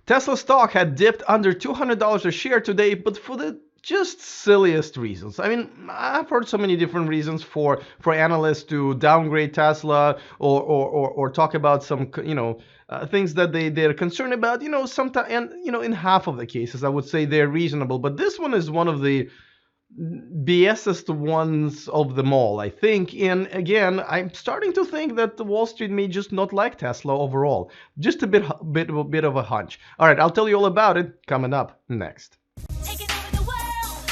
Tesla stock had dipped under $200 a share today, but for the just silliest reasons. I mean, I've heard so many different reasons for analysts to downgrade Tesla or talk about some things that they're concerned about. Sometimes, and in half of the cases, I would say they're reasonable. But this one is one of the BSest ones of them all, I think. And again, I'm starting to think that the Wall Street may just not like Tesla overall. Just a bit of a hunch. All right, I'll tell you all about it coming up next. Taking over the world,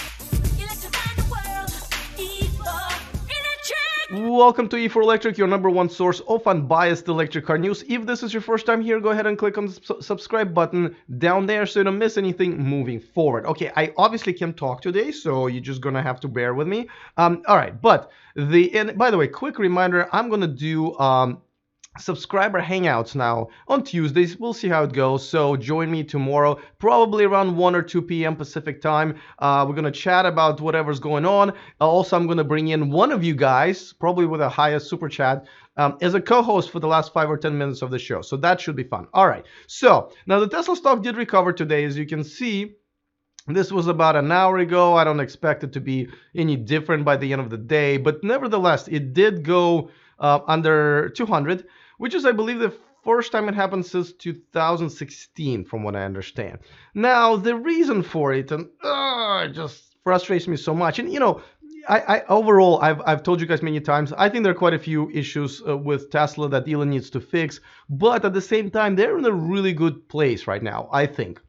electrifying the world, E4 Electric. Welcome to E4 Electric, your number one source of unbiased electric car news. If this is your first time here, go ahead and click on the subscribe button down there so you don't miss anything moving forward. Okay, I obviously can't talk today, so you're just gonna have to bear with me. All right, but and by the way, quick reminder, I'm gonna do subscriber hangouts now on Tuesdays. We'll see how it goes, so join me tomorrow, probably around 1 or 2 p.m. Pacific time. We're gonna chat about whatever's going on. Also, I'm gonna bring in one of you guys, probably with a highest super chat, as a co-host for the last 5 or 10 minutes of the show, so that should be fun. All right, so now the Tesla stock did recover today, as you can see. This was about an hour ago. I don't expect it to be any different by the end of the day, but nevertheless, it did go under 200, which is, I believe, the first time it happened since 2016, from what I understand. Now, the reason for it, and it just frustrates me so much. And I overall, I've told you guys many times, I think there are quite a few issues with Tesla that Elon needs to fix, but at the same time, they're in a really good place right now, I think.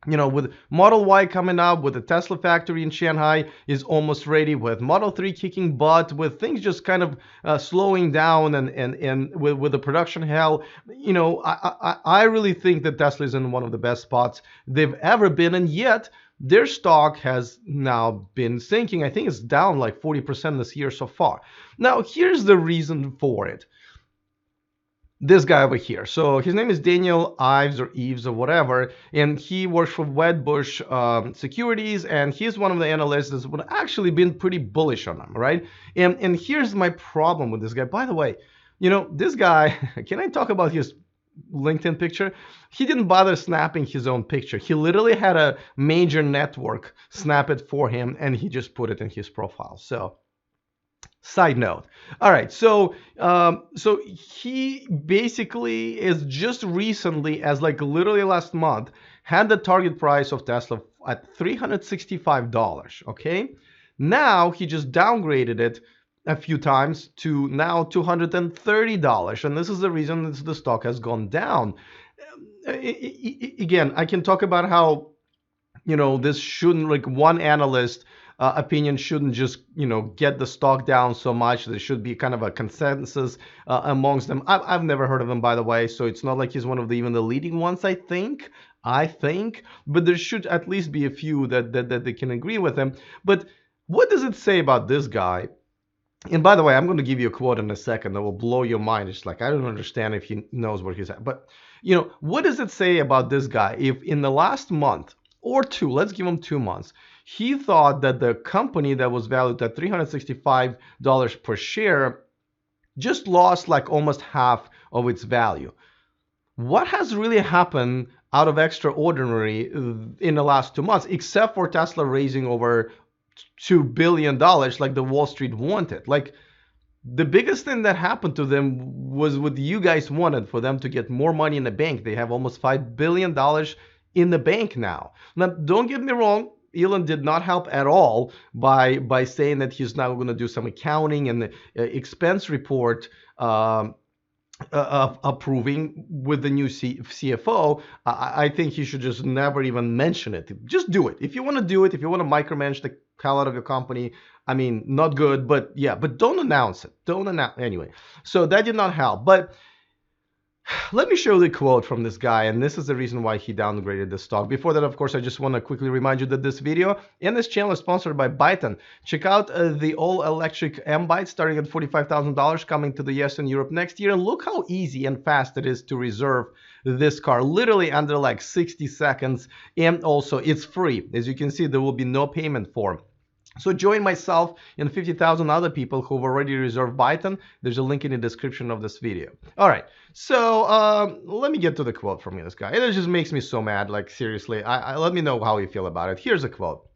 With Model Y coming up, with the Tesla factory in Shanghai is almost ready, with Model 3 kicking butt, with things just kind of slowing down, and with the production hell, I really think that Tesla is in one of the best spots they've ever been, and yet their stock has now been sinking. I think it's down like 40% this year so far. Now, here's the reason for it. This guy over here. So his name is Daniel Ives or Eves or whatever, and he works for Wedbush Securities, and he's one of the analysts that's actually been pretty bullish on him, right? And here's my problem with this guy. By the way, this guy, can I talk about his LinkedIn picture? He didn't bother snapping his own picture. He literally had a major network snap it for him, and he just put it in his profile. So side note. All right, so he basically is just recently, as like literally last month, had the target price of Tesla at $365. Okay, now he just downgraded it a few times to now $230, and this is the reason the stock has gone down. Again, I can talk about how this shouldn't, like, one analyst opinion shouldn't just get the stock down so much. There should be kind of a consensus amongst them. I've never heard of him, by the way, so it's not like he's one of even the leading ones. I think, but there should at least be a few that they can agree with him. But what does it say about this guy? And by the way, I'm going to give you a quote in a second that will blow your mind. It's like, I don't understand if he knows what he's at. But what does it say about this guy if in the last month or two, let's give him 2 months, he thought that the company that was valued at $365 per share just lost like almost half of its value? What has really happened out of extraordinary in the last 2 months, except for Tesla raising over $2 billion like the Wall Street wanted? Like, the biggest thing that happened to them was what you guys wanted, for them to get more money in the bank. They have almost $5 billion in the bank now. Now, don't get me wrong, Elon did not help at all by saying that he's now going to do some accounting and the expense report approving with the new CFO. I think he should just never even mention it. Just do it. If you want to do it, if you want to micromanage the hell out of your company, I mean, not good, but yeah, but don't announce it. Don't announce anyway. So that did not help. But let me show the quote from this guy, and this is the reason why he downgraded the stock. Before that, of course, I just want to quickly remind you that this video and this channel is sponsored by Byton. Check out the all-electric M-Byte starting at $45,000, coming to the US and Europe next year. And look how easy and fast it is to reserve this car, literally under like 60 seconds. And also, it's free. As you can see, there will be no payment for So join myself and 50,000 other people who've already reserved Byton. There's a link in the description of this video. All right, so let me get to the quote from this guy. It just makes me so mad, like seriously. Let me know how you feel about it. Here's a quote.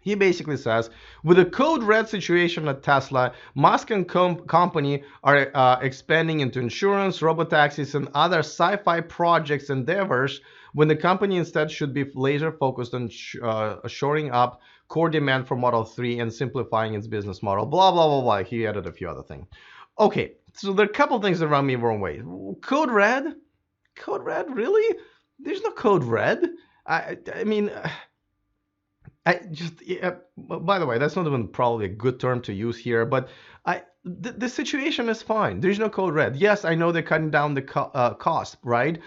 He basically says, with the code red situation at Tesla, Musk and company are expanding into insurance, robotaxis, and other sci-fi projects endeavors when the company instead should be laser focused on shoring up core demand for Model 3 and simplifying its business model. Blah, blah, blah, blah. He added a few other things. Okay, so there are a couple things that run me wrong way. Code red? Code red? Really? There's no code red. I mean... I just, yeah, by the way, that's not even probably a good term to use here, but the situation is fine. There's no code red. Yes, I know they're cutting down the cost, right?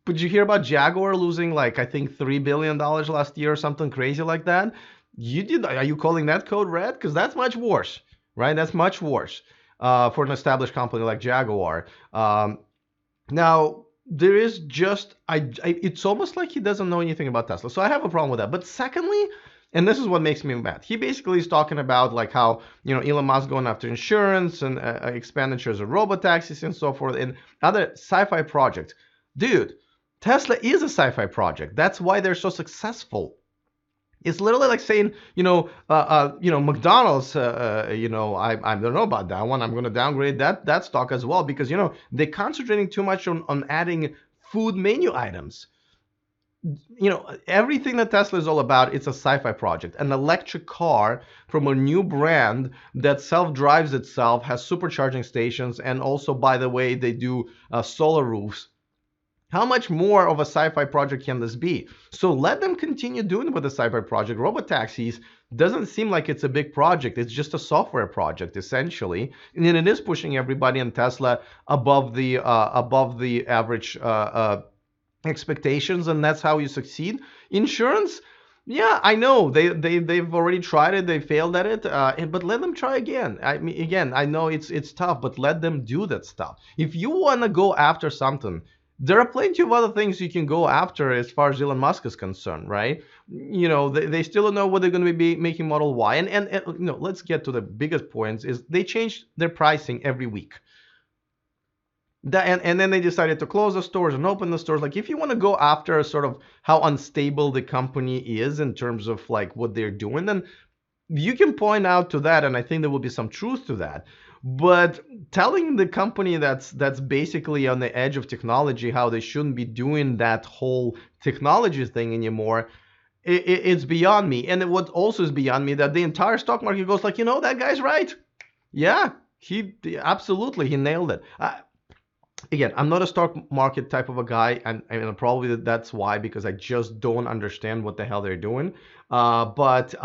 But you hear about Jaguar losing like, I think $3 billion last year or something crazy like that? Are you calling that code red? Because that's much worse, right? That's much worse for an established company like Jaguar. Now, there is just, it's almost like he doesn't know anything about Tesla. So I have a problem with that. But secondly, and this is what makes me mad. He basically is talking about like how, Elon Musk going after insurance and expenditures of robotaxis and so forth and other sci-fi projects. Dude, Tesla is a sci-fi project. That's why they're so successful. It's literally like saying, McDonald's, I don't know about that one. I'm going to downgrade that stock as well because, they're concentrating too much on adding food menu items. Everything that Tesla is all about, it's a sci-fi project. An electric car from a new brand that self-drives itself, has supercharging stations, and also, by the way, they do solar roofs. How much more of a sci-fi project can this be? So let them continue doing with the sci-fi project. Robotaxis doesn't seem like it's a big project. It's just a software project, essentially. And it is pushing everybody in Tesla above the average expectations, and that's how you succeed. Insurance, yeah, I know they've already tried it, they failed at it, but let them try again. I mean, again, I know it's tough, but let them do that stuff. If you want to go after something, there are plenty of other things you can go after as far as Elon Musk is concerned, right? They still don't know what they're going to be making Model Y, and let's get to the biggest points. Is they change their pricing every week. And then they decided to close the stores and open the stores. Like, if you want to go after sort of how unstable the company is in terms of like what they're doing, then you can point out to that, and I think there will be some truth to that. But telling the company that's basically on the edge of technology how they shouldn't be doing that whole technology thing anymore, it's beyond me. And what also is beyond me, that the entire stock market goes like, that guy's right. Yeah, he nailed it. Again, I'm not a stock market type of a guy, and probably that's why, because I just don't understand what the hell they're doing. But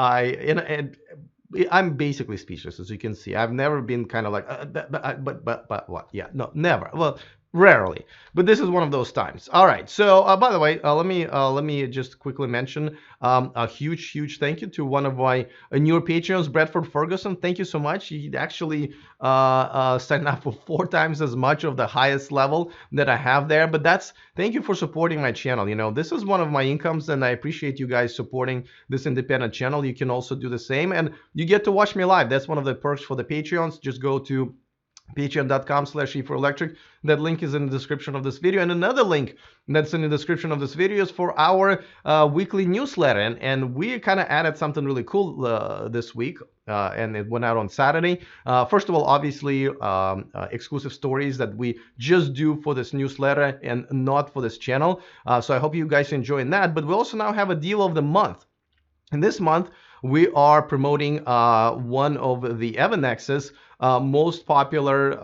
I'm basically speechless, as you can see. I've never been kind of like, but what? Yeah, no, never. Well, rarely. But this is one of those times. All right. So, by the way, let me just quickly mention a huge thank you to one of my newer Patreons, Bradford Ferguson. Thank you so much. He actually signed up for 4 times as much of the highest level that I have there. But thank you for supporting my channel. This is one of my incomes, and I appreciate you guys supporting this independent channel. You can also do the same, and you get to watch me live. That's one of the perks for the Patreons. Just go to patreon.com/e4electric. That link is in the description of this video, and another link that's in the description of this video is for our weekly newsletter, and we kind of added something really cool this week, and it went out on Saturday. First of all, obviously, exclusive stories that we just do for this newsletter and not for this channel, so I hope you guys enjoying that. But we also now have a deal of the month, and this month we are promoting one of the Evanex's most popular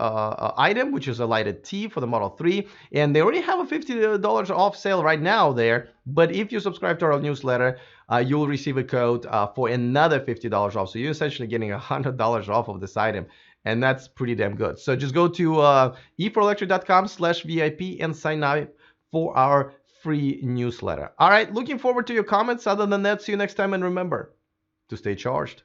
item, which is a lighted T for the Model 3. And they already have a $50 off sale right now there. But if you subscribe to our newsletter, you'll receive a code for another $50 off. So you're essentially getting $100 off of this item. And that's pretty damn good. So just go to e4electric.com/VIP and sign up for our free newsletter. All right, looking forward to your comments. Other than that, see you next time. And remember to stay charged.